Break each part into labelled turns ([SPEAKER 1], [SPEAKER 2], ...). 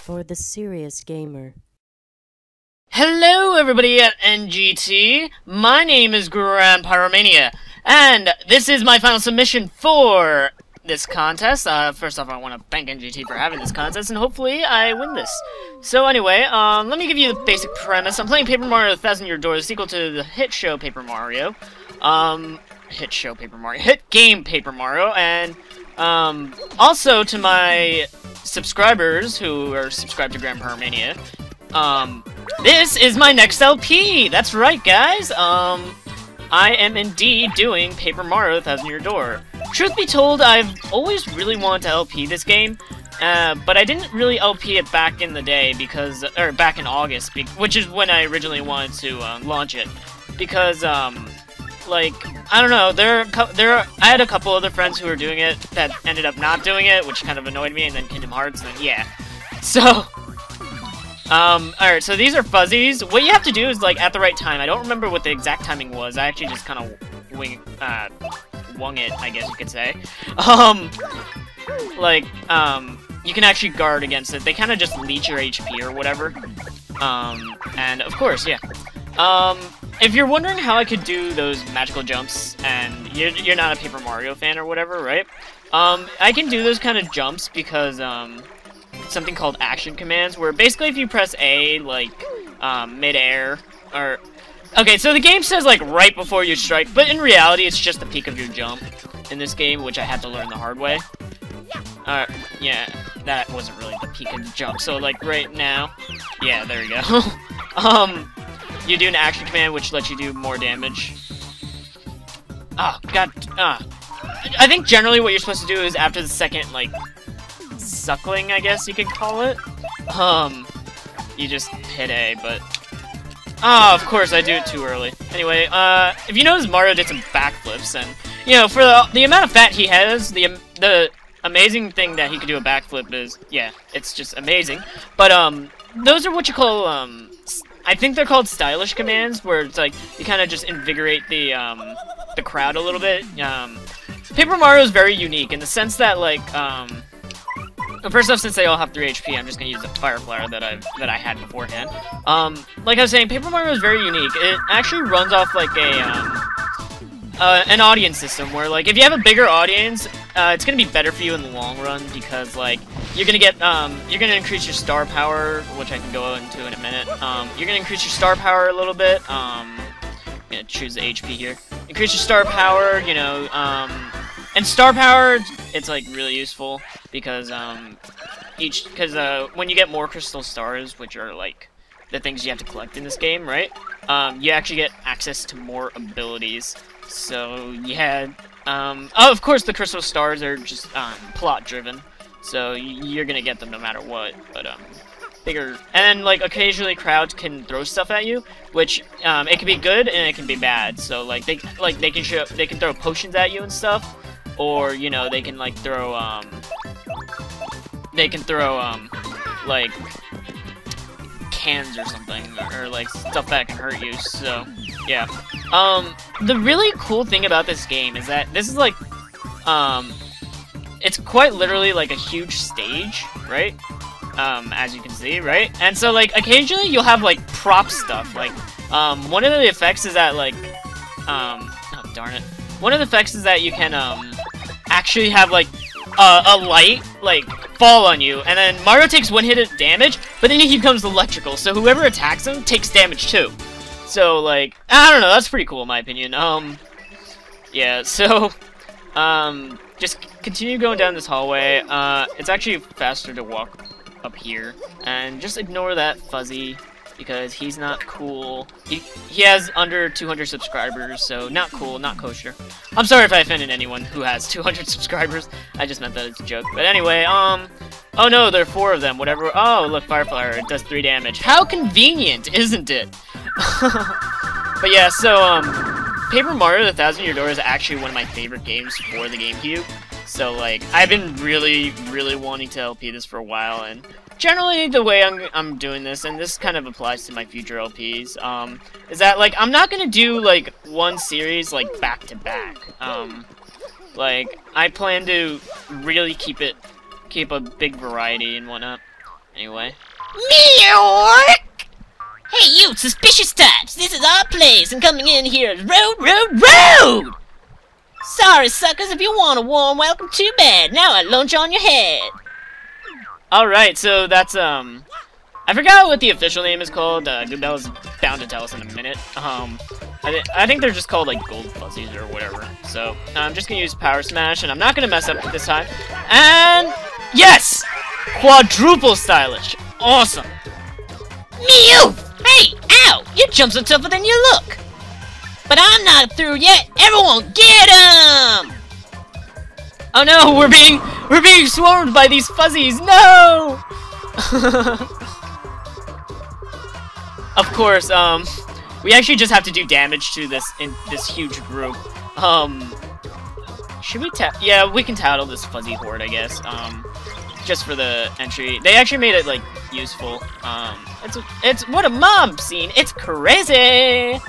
[SPEAKER 1] for the serious gamer.
[SPEAKER 2] Hello everybody at NGT, my name is GrandPyromania, and this is my final submission for this contest. First off, I want to thank NGT for having this contest, and hopefully I win this. So anyway, let me give you the basic premise. I'm playing Paper Mario: The Thousand Year Door, the sequel to the hit show Paper Mario. Hit game Paper Mario, and also to my subscribers who are subscribed to GrandPyromania. This is my next LP! That's right, guys! I am indeed doing Paper Mario: The Thousand Year Door. Truth be told, I've always really wanted to LP this game, but I didn't really LP it back in the day because, or back in August, which is when I originally wanted to launch it, because, like, I don't know, I had a couple other friends who were doing it that ended up not doing it, which kind of annoyed me, and then Kingdom Hearts, and then, yeah. So, alright, so these are fuzzies. What you have to do is, like, at the right time. I don't remember what the exact timing was. I actually just kind of wung it, I guess you could say. You can actually guard against it. They kind of just leech your HP or whatever. And, of course, yeah. If you're wondering how I could do those magical jumps, and you're not a Paper Mario fan or whatever, right? I can do those kind of jumps because, something called action commands, where basically if you press A, like, mid-air, or... Okay, so the game says, like, right before you strike, but in reality, it's just the peak of your jump in this game, which I had to learn the hard way. Yeah, that wasn't really the peak of the jump, so, like, right now... Yeah, there you go. You do an action command, which lets you do more damage. Oh, god, I think generally what you're supposed to do is after the second, like, suckling, I guess you could call it. You just hit A, but... Oh, of course, I do it too early. Anyway, if you notice, Mario did some backflips, and, you know, for the amount of fat he has, the amazing thing that he could do a backflip is, yeah, it's just amazing. But, those are what you call, I think they're called stylish commands, where it's like, you kind of just invigorate the crowd a little bit. Paper Mario is very unique in the sense that, like, first off, since they all have 3 HP, I'm just gonna use the Fire Flower that I had beforehand. Like I was saying, Paper Mario is very unique. It actually runs off like an audience system where, like, if you have a bigger audience, it's gonna be better for you in the long run because, like, you're gonna get you're gonna increase your star power, which I can go into in a minute. You're gonna increase your star power a little bit. I'm gonna choose the HP here. Increase your star power, you know, and star power, it's, like, really useful because, when you get more crystal stars, which are, like, the things you have to collect in this game, right? You actually get access to more abilities. So, yeah, oh, of course the crystal stars are just, plot-driven. So, you're gonna get them no matter what, but, bigger, and then, like, occasionally crowds can throw stuff at you, which, it can be good and it can be bad. So, like, they can throw potions at you and stuff. Or, you know, they can, like, throw, like, cans or something, or, like, stuff that can hurt you, so, yeah. The really cool thing about this game is that this is, like, it's quite literally, like, a huge stage, right? As you can see, right? And so, like, occasionally you'll have, like, prop stuff, like, one of the effects is that, like, oh, darn it. One of the effects is that you can, actually have, like, a light, like, fall on you, and then Mario takes one hit of damage, but then he becomes electrical, so whoever attacks him takes damage too. So, like, I don't know, that's pretty cool in my opinion. Yeah, so, just continue going down this hallway. It's actually faster to walk up here, and just ignore that fuzzy, because he's not cool. He has under 200 subscribers, so not cool, not kosher. I'm sorry if I offended anyone who has 200 subscribers. I just meant that as a joke. But anyway, oh no, there are 4 of them, whatever. Oh, look, Fire Flower, it does 3 damage. How convenient, isn't it? But yeah, so, Paper Mario: The Thousand Year Door is actually one of my favorite games for the GameCube. So, like, I've been really, really wanting to LP this for a while, and generally the way I'm doing this, and this kind of applies to my future LPs, is that, like, I'm not gonna do, like, one series, like, back to back. Like, I plan to really keep a big variety and whatnot. Anyway.
[SPEAKER 3] Meow! Hey, you suspicious types! This is our place, and coming in here is road! Sorry, suckers, if you want a warm welcome, too bad. Now I lunch on your head.
[SPEAKER 2] Alright, so that's, I forgot what the official name is called. Goobell's bound to tell us in a minute. I think they're just called, like, gold fuzzies or whatever. So, I'm just gonna use Power Smash, and I'm not gonna mess up this time. And, yes! Quadruple stylish. Awesome.
[SPEAKER 3] Mew! Hey, ow! You jump so tougher than you look. But I'm not through yet. Everyone, get him!
[SPEAKER 2] Oh no, we're being swarmed by these fuzzies. No! Of course, we actually just have to do damage to this huge group. Should we yeah, we can tattle this fuzzy horde, I guess. Just for the entry. They actually made it, like, useful. It's what a mob scene. It's crazy!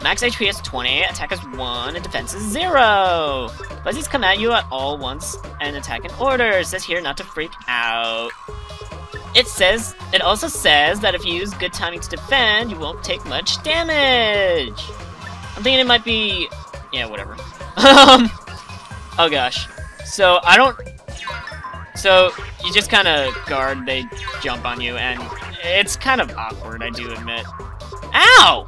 [SPEAKER 2] Max HP is 20, attack is 1, and defense is 0. Fuzzies come at you at all once and attack in order. It says here not to freak out. It also says that if you use good timing to defend, you won't take much damage. I'm thinking it might be, yeah, whatever. Oh gosh. So you just kind of guard, they jump on you, and it's kind of awkward, I do admit. Ow!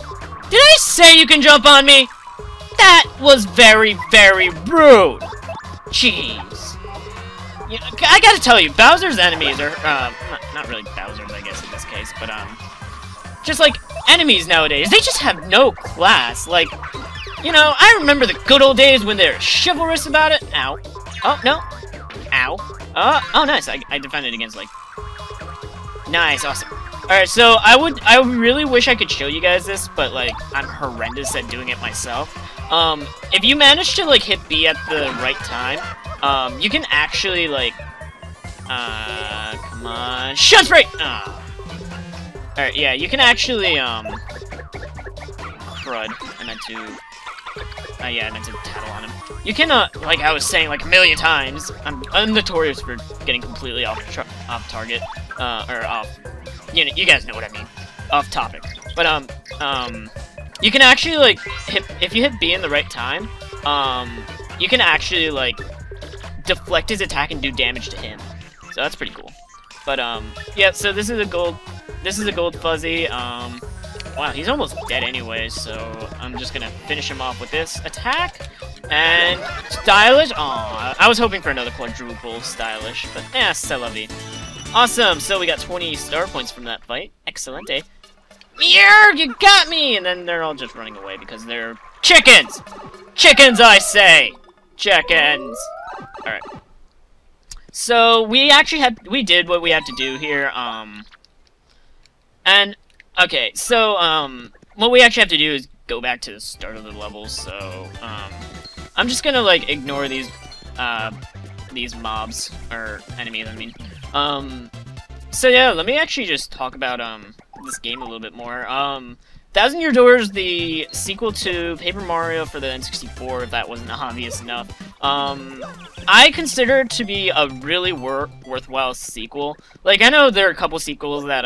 [SPEAKER 2] Did I say you can jump on me? That was very, very rude. Jeez. You know, I gotta tell you, Bowser's enemies are, not really Bowser's, I guess, in this case, but, just, like, enemies nowadays, they just have no class. Like, you know, I remember the good old days when they're chivalrous about it. Ow. Oh, no. Ow. Oh, nice. I defended against, like... Nice, awesome. Alright, so I really wish I could show you guys this, but, like, I'm horrendous at doing it myself. If you manage to, like, hit B at the right time, you can actually, like... come on... Shut spray! Alright, yeah, you can actually, crud. I meant to... yeah, I meant to tattle on him. You can, like I was saying like a million times, I'm notorious for getting completely off target, or off, you guys know what I mean, off topic. But, you can actually, like, if you hit B in the right time, you can actually, like, deflect his attack and do damage to him. So that's pretty cool. But, yeah, so this is a gold fuzzy, wow, he's almost dead anyway, so I'm just gonna finish him off with this attack. And stylish. Aw, I was hoping for another quadruple stylish, but c'est la vie. Awesome, so we got 20 star points from that fight. Excellent, eh? Meow, you got me! And then they're all just running away because they're chickens! Chickens, I say! Chickens! Alright. So, we did what we had to do here, and, okay, so, what we actually have to do is go back to the start of the level, so, I'm just gonna, like, ignore these mobs, or enemies, I mean. So yeah, let me actually just talk about, this game a little bit more. Thousand Year Door is the sequel to Paper Mario for the N64, if that wasn't obvious enough. I consider it to be a really worthwhile sequel. Like, I know there are a couple sequels that,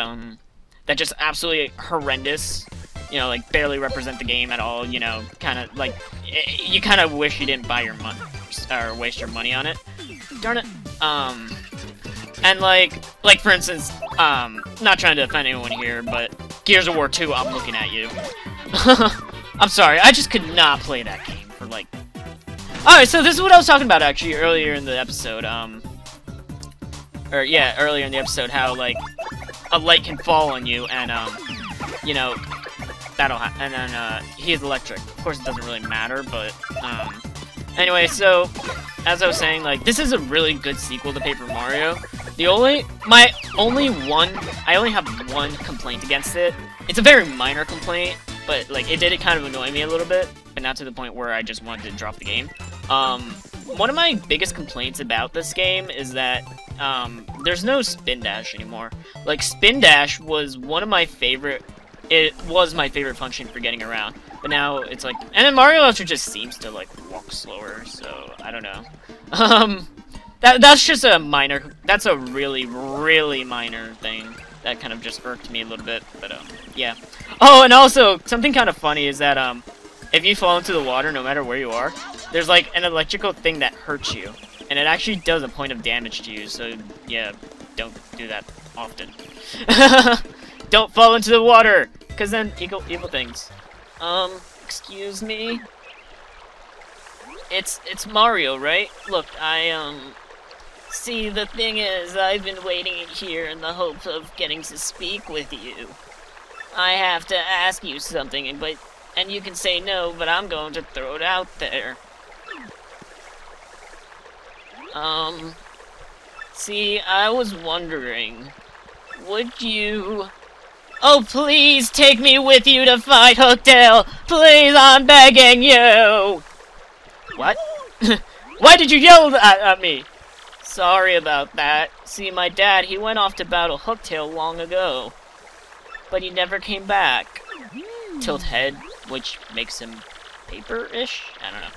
[SPEAKER 2] that just absolutely horrendous, you know, like, barely represent the game at all, you know, kind of, like, you kind of wish you didn't buy your money, or waste your money on it. Darn it. And, like, for instance, not trying to offend anyone here, but Gears of War 2, I'm looking at you. I'm sorry, I just could not play that game for, like... Alright, so this is what I was talking about, actually, earlier in the episode, earlier in the episode, how, like, a light can fall on you, and, you know, that'll happen, and then, he is electric. Of course, it doesn't really matter, but, anyway, so, as I was saying, like, this is a really good sequel to Paper Mario. I only have one complaint against it. It's a very minor complaint, but, like, it did kind of annoy me a little bit, but not to the point where I just wanted to drop the game. One of my biggest complaints about this game is that, there's no spin dash anymore. Like, spin dash was one of my favorite... It was my favorite function for getting around, but now it's like... And then Mario also just seems to, like, walk slower, so I don't know. That's just a minor. That's a really, really minor thing. That kind of just irked me a little bit, but yeah. Oh, and also something kind of funny is that if you fall into the water, no matter where you are, there's like an electrical thing that hurts you, and it actually does a point of damage to you. So yeah, don't do that often. Don't fall into the water, cause then evil things. Excuse me. It's Mario, right? Look, See, the thing is, I've been waiting here in the hopes of getting to speak with you. I have to ask you something, and you can say no, but I'm going to throw it out there. See, I was wondering, would you... Oh, please take me with you to fight Hooktail! Please, I'm begging you! What? Why did you yell at me? Sorry about that. See, my dad, he went off to battle Hooktail long ago. But he never came back. Tilt head, which makes him paper-ish? I don't know.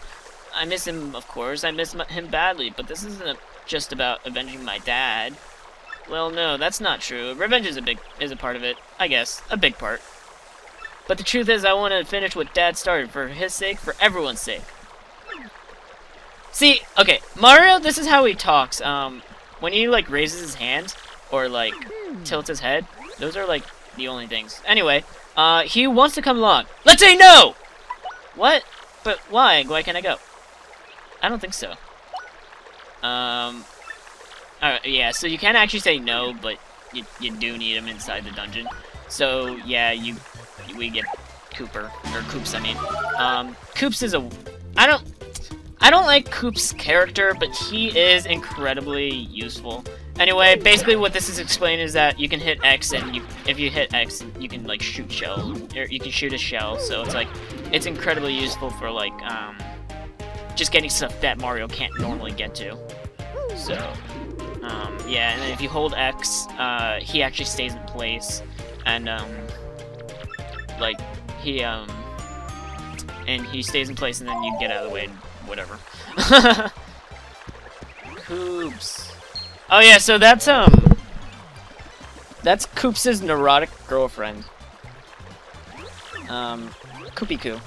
[SPEAKER 2] I miss him, of course. I miss him badly, but this isn't just about avenging my dad. Well, no, that's not true. Revenge is a part of it. I guess. A big part. But the truth is, I want to finish what Dad started, for his sake, for everyone's sake. See, okay, Mario, this is how he talks. When he, like, raises his hand, or, like, tilts his head, those are, like, the only things. Anyway, he wants to come along. Let's say no! What? But why? Why can't I go? I don't think so. Yeah, so you can't actually say no, but you do need him inside the dungeon. So, yeah, we get Cooper, or Koops, I mean. Koops is I don't like Koop's character, but he is incredibly useful. Anyway, basically what this is explaining is that you can hit X, and if you hit X, you can, like, shoot shell, or you can shoot a shell, so it's, like, it's incredibly useful for, like, just getting stuff that Mario can't normally get to. So, yeah, and then if you hold X, he actually stays in place, and, like, he stays in place, and then you get out of the way, and whatever. Koops. Oh yeah, so that's Koops' neurotic girlfriend. Koopy Koo.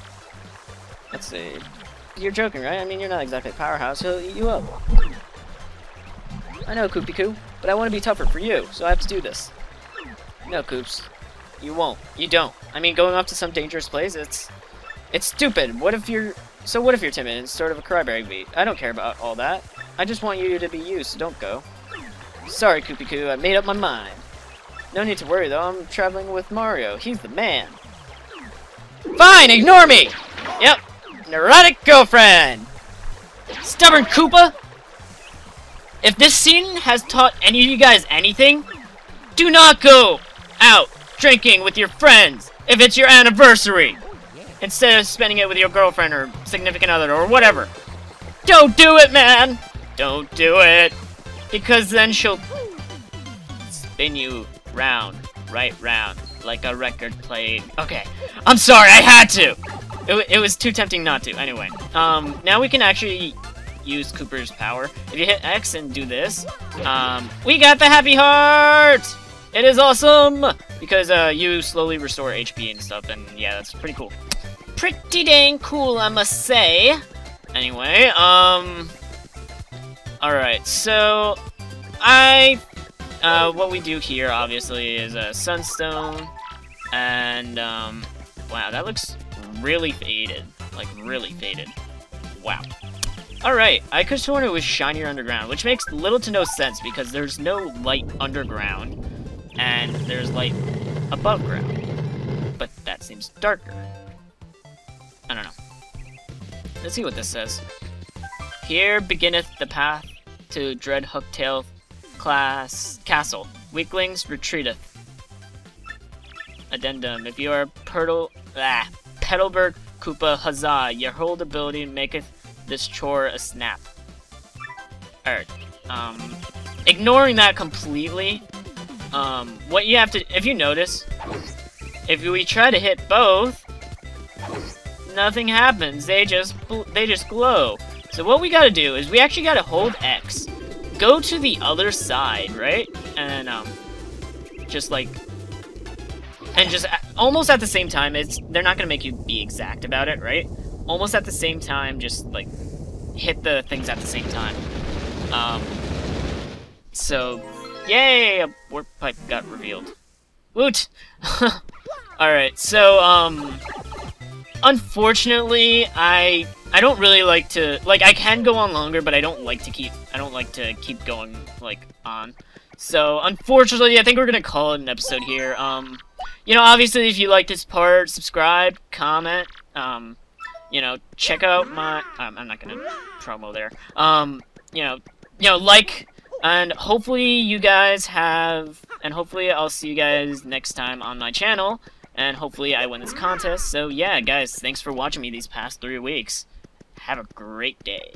[SPEAKER 2] Let's see. You're joking, right? I mean, you're not exactly a powerhouse. He'll eat you up. I know, Koopy Koo, but I want to be tougher for you, so I have to do this. No, Koops. You won't. You don't. I mean, going off to some dangerous place, it's stupid. What if you're timid and sort of a crybaby? I don't care about all that. I just want you to be you, so don't go. Sorry, Koopy Koo, I made up my mind. No need to worry, though. I'm traveling with Mario. He's the man. Fine, ignore me! Yep. Neurotic girlfriend! Stubborn Koopa! If this scene has taught any of you guys anything, do not go out drinking with your friends if it's your anniversary, instead of spending it with your girlfriend or significant other or whatever. Don't do it, man! Don't do it! Because then she'll spin you round, right round, like a record played. Okay, I'm sorry, I had to! It was too tempting not to. Anyway, now we can actually use Cooper's power. If you hit X and do this, we got the happy heart! It is awesome! Because, you slowly restore HP and stuff, and yeah, that's pretty cool. Pretty dang cool, I must say. Anyway, alright, so, what we do here, obviously, is a Sunstone, and, wow, that looks really faded. Like, really faded. Wow. Alright, I could have sworn it was shinier underground, which makes little to no sense, because there's no light underground, and there's light above ground. But that seems darker. I don't know. Let's see what this says. Here beginneth the path to Dread Hooktail Castle. Weaklings retreateth. Addendum. If you are Petalburg Koopa, huzzah! Your hold ability maketh this chore a snap. Alright. Ignoring that completely, what you have to, if you notice, if we try to hit both, nothing happens. They just glow. So what we gotta do is we actually gotta hold X, go to the other side, right? And, just, like... And just almost at the same time, they're not gonna make you be exact about it, right? Almost at the same time, just, like, hit the things at the same time. So, yay! A warp pipe got revealed. Woot! Alright, so, unfortunately, I don't really like to, like, I can go on longer, but I don't like to keep going, like, on. So, unfortunately, I think we're gonna call it an episode here. You know, obviously, if you like this part, subscribe, comment, you know, check out my, I'm not gonna promo there, you know, like, and hopefully you guys have, and hopefully I'll see you guys next time on my channel, and hopefully I win this contest. So yeah, guys, thanks for watching me these past 3 weeks. Have a great day.